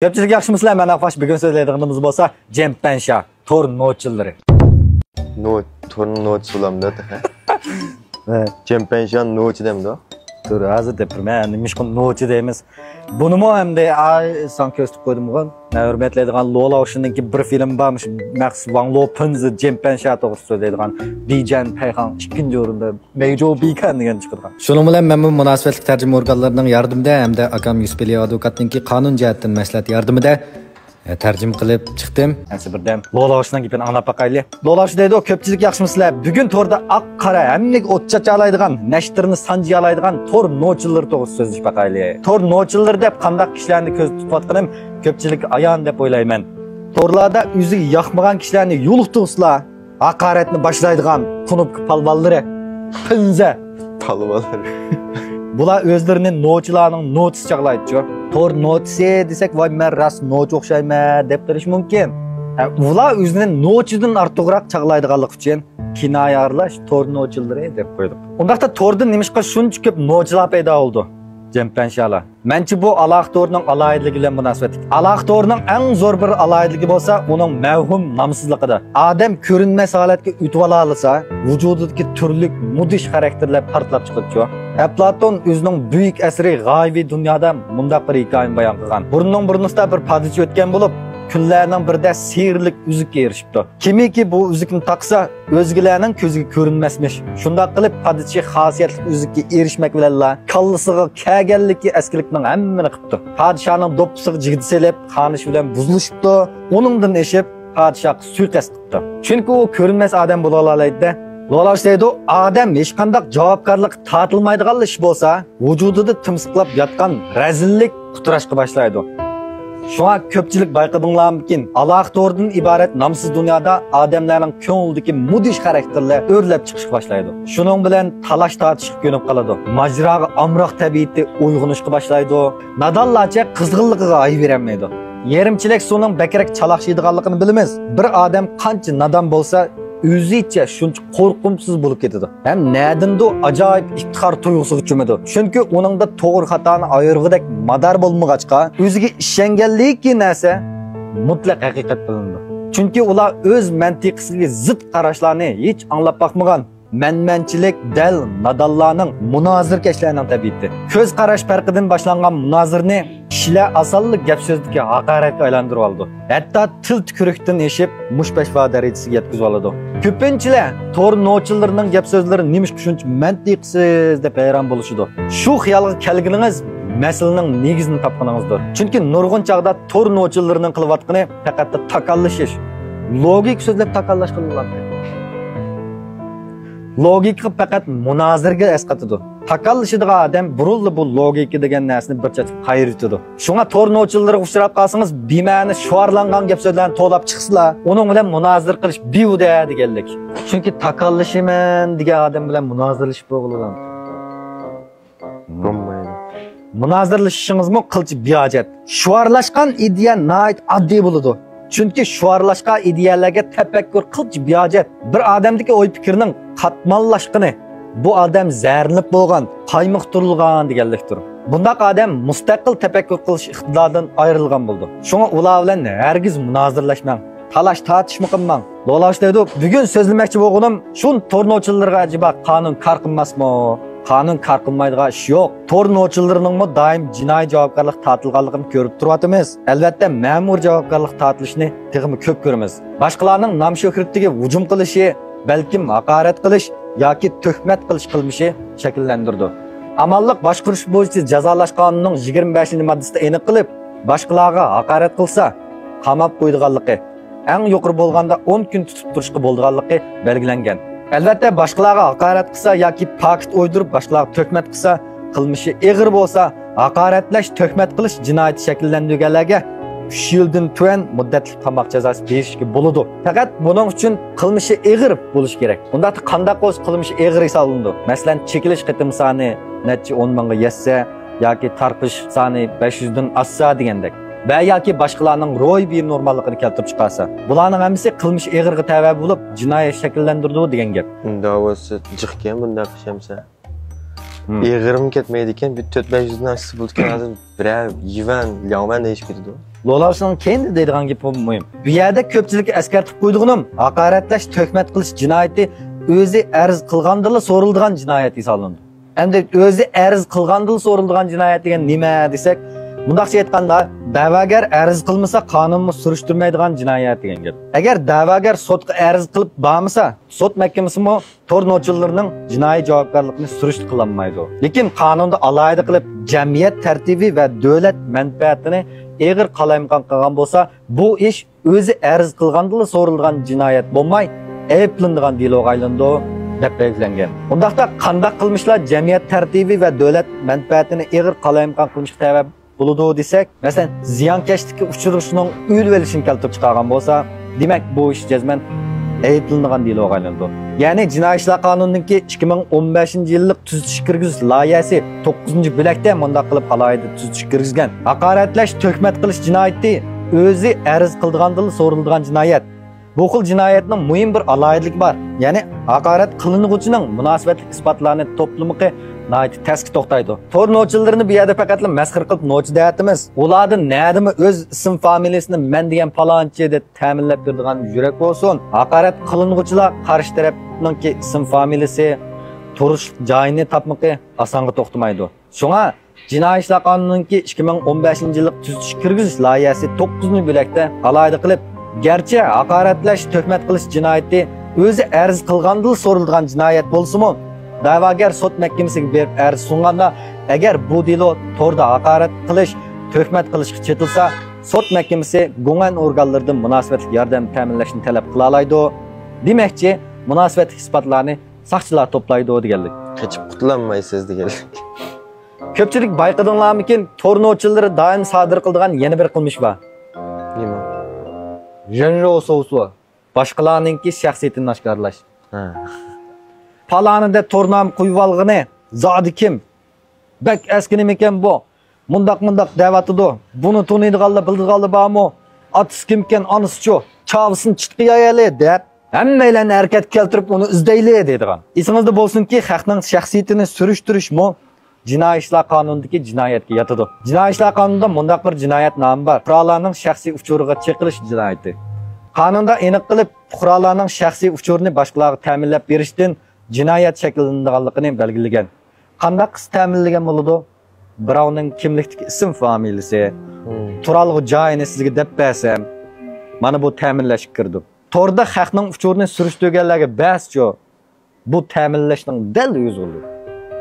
Köpçülük yaxşımısılar, mən Aqbaş bugün sözləydiğimiz bolsa Cempensha tor noçilləri. Torun noç bulamda. Cempensha noç demdi. Dur, hazır deprim. Endi mişqin noçi deymiz. Bunimi ham de son ko'rsatib qo'ydim bugun. Hurmatlaydigan Lola Ocean'daki bir film varmış. Max Van Lopenz'i Cempensha to'g'risida so'zlaydigan Bijan Payxon 2-o'rinda Meyjo Bikan degan chiqargan. Shuning bilan men bu munosabatli tarjima organlarining yordamida hamda akam Yusupeli advokatningki qonun jihatdan maslahat yordamida tarjima qilib chiqdim. Endi birdan Lola Ocean'dan gapini anglab baqayli. Lola Ocean deydi, ko'pchilik yaxshimisizlar? Bugun torda oq qora hamlik o't chachalaydigan, nashtirni sanjiyalaydigan tor nochillar to'g'risida so'zlashib baqayli. Tor nochillar deb qanday kishilarni ko'z tutayotganim ko'pchilik ayon deb o'ylayman. Torlarda o'zi yoqmagan kishilarni yo'liqtirsizlar, haqoratni boshlaydigan qunub palvonlari, pinza Palvonlar. Bular o'zlarining nochilarning notisi chaqlaydi. Tor notisi desak, voy men ras noch o'xshayman deb qilish mumkin. Ular o'zining nochidan ortiqroq chaqlaydiganlik uchun kinoya aralash tor nochilari deb qo'ydi. Undaqda torda nimishqa shuncha ko'p nochilar paydo bo'ldi. Cempenshalar. Menchi bu aloq torning aloyidligi bilan munosabat. Aloq torning eng zo'r bir aloyidligi bo'lsa, uning mavhum nomsizligida. Odam ko'rinmas holatga o'tib olsa, vujudidagi turli mudish xarakterlar portlab chiqadi. Platon o'zining buyuk asri g'oyibiy dunyoda mundaq bir hikoyani bayon qilgan. Burunning burnusida bir podsho o'tgan bo'lib, kunlarning birida sehrlik uzukka erishibdi. Kimiki bu uzukni taqsa, o'zgalarning ko'ziga ko'rinmasmish. Shunday qilib podsho xosiyatli uzukka erishmak bilan kallasiga kelganligi askilikning hammani qilibdi. Podshoning do'ppisiga jigdi selib, xonish bilan buzilishibdi. Uningdan eshib, podshoh suiqasd qilibdi. Chunki u ko'rinmas odam bo'la olmaydi. Lola deydi, odam hech qanday javobgarlik tortilmaydigan ish bo'lsa, vujudida timsiqlab yotgan razillik quturashga boshlaydi. Şuna köpçülük bayqadınlarmıkin, Allah tordan ibaret namsız dünyada adamların köngüldeki mudiş karakterler örlep çıkış başlaydı. Şunun bilen talaş tartışıp gönüp kaladı. Macrağı amraq tabiitti uygunuşku başlaydı. Nadallarca kızgınlığı ayı veremeydi. Yerimçilik sonun bekerek çalakşıydıqanlıqını bilimiz. Bir adam qancha nadan bolsa, o'zicha shuncha qo'rqimsiz bo'lib ketadi. Ham nadindu ajoyib iftixor tuyg'usiga cho'madi. Chunki uningda to'g'ri xatoni ayirg'idek madar bo'lmag'achqa, o'ziga ishonganligi narsa mutlaq haqiqat bilindi. Chunki ular o'z mantiqisiga zid qarashlarni hech anglab baqmagan. Menmenchilik dal nadallarning munozirkashlarining tabiati. Ko'z qarash farqidan boshlangan munozirni kishilar asonlik gap so'zdagi haqoratga aylantirib oldi. Hatto til tukurukdan eshib mushbashva darajasiga yetkazib oladi. Ko'pinchilar tor nochillarning gap so'zlari nimish shuncha mantiqsiz deb hayron bo'lishadi. Shu xiyolga kelganingiz masalaning negizini topganingizdir. Chunki nurg'un chaqda tor nochillarining qilayotgani faqat takallashish. Logik so'zlab takallash qilinadi. Logika faqat munozirga asqatadi. Takallashadigan odam burildi bu logika degan narsani bir chetga qayritadi. Shunga tor nochillarga uchrab qolsangiz, bema'ni sho'rlangan gap so'zlarni to'lab chiqsizlar, uning bilan munozir qilish behuda deganlik. Chunki takallashiman degan odam bilan munozirlashib bo'ladi. Bo'lmaydi. Munozirlashishingizmi qilchi bejat. Sho'rlashgan ideya nihoyat oddiy bo'ladi. Chunki sho'rlashgan ideyalarga tafakkur qilchi bejat. Bir odamdagi o'y fikrning qatmanlashqini bu odam zarnib bo'lgan, qaymoq turilgan deganlikdir. Bundaq odam mustaqil tafakkur qilish iqtidoridan ayrilgan bo'ldi. Shunga ular bilan hargiz munozirlashmang, talash tortishma qilmang. Lola deydi, bugun so'zlamoqchi bo'lganim, shu tornochillarga ajiba qonun kor qilmasmi? Qonun kor qilmaydigan ish yo'q. Tornochillarning doim jinoiy javobgarlik tortilganligini ko'rib turyapmiz. Albatta, ma'mur javobgarlik tortilishini teg'imi ko'p ko'ramiz. Boshqalarning nom shuhratiga hujum qilishi, balkim haqorat qilish yoki tuhmat qilish qilmishi shakllantirdi. Amalliq boshqarish bo'yicha jazolash qonunining 25-moddasida aniq qilib, boshqalarga haqorat qilsa, qamab qo'ydiganligi, eng yuqori bo'lganda 10 kun tutib turishga bo'lganligi belgilangan. Albatta, boshqalarga haqorat qilsa yoki pakt o'ydirib boshqalarga tuhmat qilsa, qilmishi og'ir bo'lsa, haqoratlash, tuhmat qilish jinoyat shakllantirganlarga 3 yildan tuan muddatli qamoq jazosi berishga bo'ladi. Faqat buning uchun qilmishi og'ir bo'lish kerak. Unda qanday qo'z qilmishi og'ir hisoblandi. Masalan, chekilish qitim soni necha 10 mingga yetsa yoki tarqish soni 500 dan oshsa degandek. Va yoki boshqalarning ro'y bir normalligini keltirib chiqarsa, bularning hammasi qilmish og'irga tava bo'lib, jinoyat shakllantirdi degan gap. Davosi jiqgan bunda qishamsa. Eğirim ketmeydiken bir 4-500'den aşısı buldukken azı birer yiven, yağmen değiş girdi o. Lolavsının kendi deydigan gap mühim. Bu yerda ko'pchilik eskartib qo'ydig'im, haqoratlash, tuhmat qilish jinoyati o'zi arz qilgandila so'riladigan jinoyat hisoblandi. Endi o'zi arz qilgandila so'riladigan jinoyat degan nima desak, bundaqcha aytganda, da'vogar arz qilmasa qonunni surishtirmaydigan jinoyat degan gap. Agar da'vogar sudga arz qilib bormasa, sud mahkamasimi tornochilarining jinoiy javobgarligini surishtir qilolmaydi. Lekin qonunda alohida qilib jamiyat tartibi va davlat manfaatini eg'ir qalaymqon qilgan bo'lsa, bu ish o'zi arz qilgandila so'rilgan jinoyat bo'lmay, ayblanadigan deloga aylandi deb belgilangan. Undaqda qanday qilmishlar jamiyat tartibi va davlat manfaatini eg'ir qalaymqon qilishga sabab bo'ladi desak, masalan, ziyonkashlikka uchrashning o'l velishini keltirib chiqargan bo'lsa, demak bu ish jazman ayblanadigan deloga aylandi. Ya'ni Jinoiy ishlar qonunidagi 2015-yillik tuzitish kirgizish loyihasi 9-bo'lakda mundaq qilib alohida tuzitish kirgizgan. Haqoratlash, tuhmat qilish jinoyati o'zi arz qildigandan so'riladigan jinoyat. Bu xil jinoyatning muhim bir alohidaligi bor. Ya'ni haqorat qilinuvchining munosabatli isbotlarini to'plamiga nayt taski to'xtaydi. Tornochilarni bu yerda faqat masxir qilib nochi deyatimiz. Ulardan nadimi o'z ism familiyasini men degan palonchi deb ta'minlab beradigan yurak bo'lsin. Haqorat qilinuvchilar qarshi tarafningki ism familiyasi turish joyini topmoqqa osonga to'xtamaydi. Shunga Jinoiy ishlar qonunininki 2015-yillik tuzitish kirgizish loyihasi 9-bo'lakda alohida qilib, garchi haqoratlash, tuhmat qilish jinoyati o'zi arz qilgandan so'riladigan jinoyat bo'lsa-mu, da'vogar sud mahkamasiga berib arz sunganda, agar bu delo to'rda haqorat qilish, tuhmat qilishga chetilsa, sud mahkamasi gumon organlaridan munosabatli yordam ta'minlashni talab qila oladi. Demakchi, munosabatli isbotlarni soqchilar to'playdi deganlik. Qechib qutulanmaysiz deganlik. Ko'pchilik bayqadinglarmikin, tornochilar doim sodir qiladigan yana bir qilmish bor. Nima? Jenrososu, boshqalarningki shaxsiyatini oshkorlash. Ha. Palanida tornam qo'yib olg'ini, zodi kim? Bak askinimi ekan bu? Mundaq da'vatidu. Buni tuniydiganlar, bildiganlar bormi? Atis kimken, anisi-chu, chavisini chitqiyayali deb hammalarni harakat keltirib uni izdayli deydigan. Esingizda bo'lsinki, xalqning shaxsiyatini surishtirishmi Jinoiy ishlar qonunidagi jinoyatga yotadi. Jinoiy ishlar qonunida mundaq bir jinoyat nomi bor. Fuqarolarning shaxsiy uchuriga cheqilish jinoyati. Qonunda aniq qilib, fuqarolarning shaxsiy uchurini boshqalarga ta'minlab berishdan jinoyat shakllanadiganligini belgilagan. Qanday qis ta'minlagan bo'ladi? Birovning kimlikdagi ism familiyasi, turalg'i joyini sizga deb bersam, mana bu ta'minlash kirdi. To'rda xalqning uchurini surishtirganlarga bas-chu, bu ta'minlashning dal o'zi bo'ldi.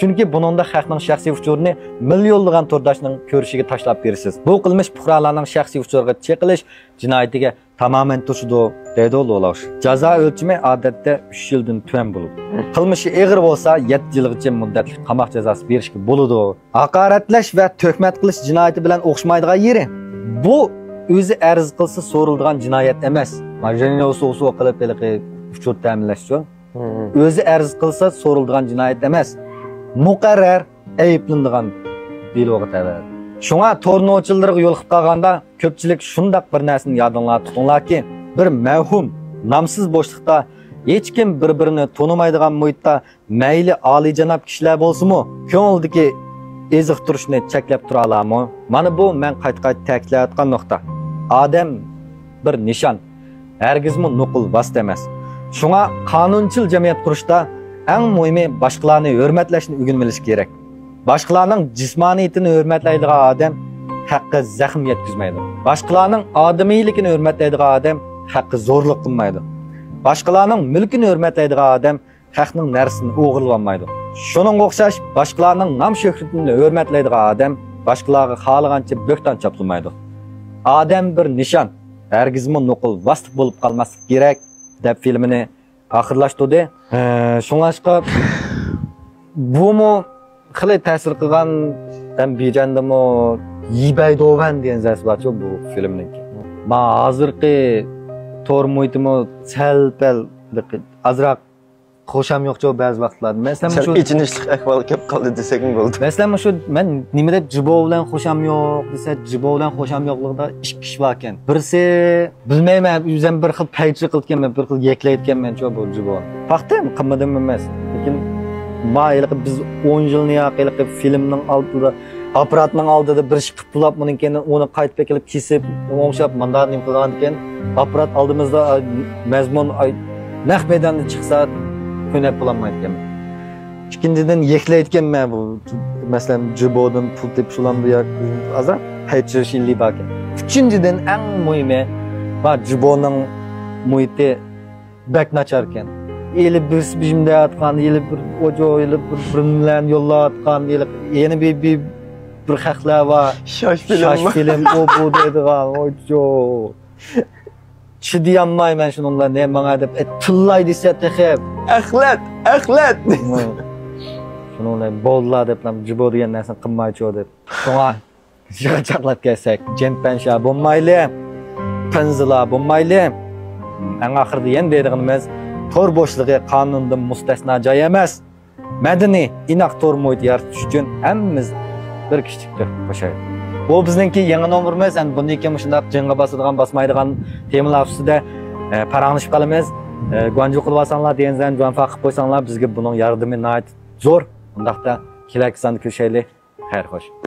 Chunki buningda xalqning shaxsiy uchurini millionlagan to'rdashning ko'rishiga tashlab berasiz. Bu qilmish fuqarolarning shaxsiy uchuriga cheqilish jinoyatiga tamoman to'shidi deydi Lolavsh. Jazo o'lchami odatda 3 yildan tuvan bo'ladi. Qilmishi og'ir bo'lsa 7 yilgacha muddatli qamoq jazosi berishga bo'ladi. Haqoratlash va tuhmat qilish jinoyati bilan o'xshamaydigan yeri bu o'zi arz qilsa so'riladigan jinoyat emas. Majnuniyasi qilib uchur ta'minlash uchun o'zi arz qilsa so'riladigan jinoyat emas. Muqarrar ayblanadigan deloga tabar. Shunga tornochilarga yo'liqib qolganda ko'pchilik shundaq bir narsani yodinglar tutinglarki, bir mavhum, nomsiz bo'shliqda hech kim bir-birini tonimaydigan muhitda mayli oliyjanob kishilar bo'lsa-mu, ko'ngildagi eziq turishni cheklab tura olarmi? Mana bu men qayta-qayta ta'kidlayotgan nuqta. Odam bir nishon, hargizmi nuqul vosita emas. Shunga qonunchil jamiyat qurishda eng muhimi boshqalarni hurmatlashni o'rganmalish kerak. Boshqalarning jismoniyatini hurmatlaydigan odam haqqi zaxm yetkazmaydi. Boshqalarning odamiyligini hurmatlaydigan odam haqqi zo'rlik qilmaydi. Boshqalarning mulkini hurmatlaydigan odam haqning narsini o'g'irlamaydi. Shuning o'xshash boshqalarning nom shuhratini hurmatlaydigan odam boshqalarga xohlagancha bo'xton chopilmaydi. Odam bir nishon, hargizmi nuqul vosita bo'lib qolmaslik kerak deb filmini oxirlashtirdi. Shunlashqa bumu xilay ta'sir qilgan ham bejandimi Yibaydovan degan zas bor-ku bu filmning. Ma hozirgi tor muhitimi sal-pal azroq xo'sham yo'qcho ba'zi vaqtlarda. Masalan, shu ichinishlik ahvol kelib qoldi desak bo'ldi. Masalan, shu men nima deb jibo bilan xo'sham yo'q desa, jibo bilan xo'sham yo'qligida ikki kishi bor ekan. Birisi bilmayman, o'zim bir xil paychi qilganman, bir xil yeklayotganman-ku bu jibo. Paxtam qilmadim emas, lekin mayli biz 10 yılını yaqilib filmning oldida apparatning oldida bir ish qilib bulab bundan uni qaytib kelib kesib o'ngshab mandanim qilgan ekan apparat oldimizda mazmun naq maydonda chiqsa ko'nak bo'lmaydi ekan. İkinciden yeklayotganman bu masalan jibodan pul tepshilan bu yak azar haychirishli bakan. Uchinchidan eng muhimi va jiboning muhiti bak nachar ekan. Eli bir bijimda atgan, eli bir ojo, eli bir bilan yollayotgan, eli yeni bir haqlar va Şaş film. O bu deydigan ojo. Chidiyammayman shuninglar ne menga deb tillay desa texib. Axlat. Shuninglar bo'ldilar deb jibo degan narsani qilmaychi deb. So'nga chaqlab kelsak, jempansha bo'lmayli. Pinzila bo'lmayli. Eng oxirida yana deydig'imiz tor bo'shligi qonundan mustasno joy emas. Madaniy, inoq tor muhit yaratish uchun hammamiz bir kichik qo'shaylik. Bu bizningki yangi nomerimiz, endi bundan keyin shunday jinga bosadigan, bosmaydigan temalar ustida paranglashib qolamiz. Guanju qilib olsanglar, dengizdan guanfa qilib qo'ysanglar, bizga buning yordami nihoyat zo'r. Undaqda kelak sonda ko'rishaylik. Xayr xo'sh.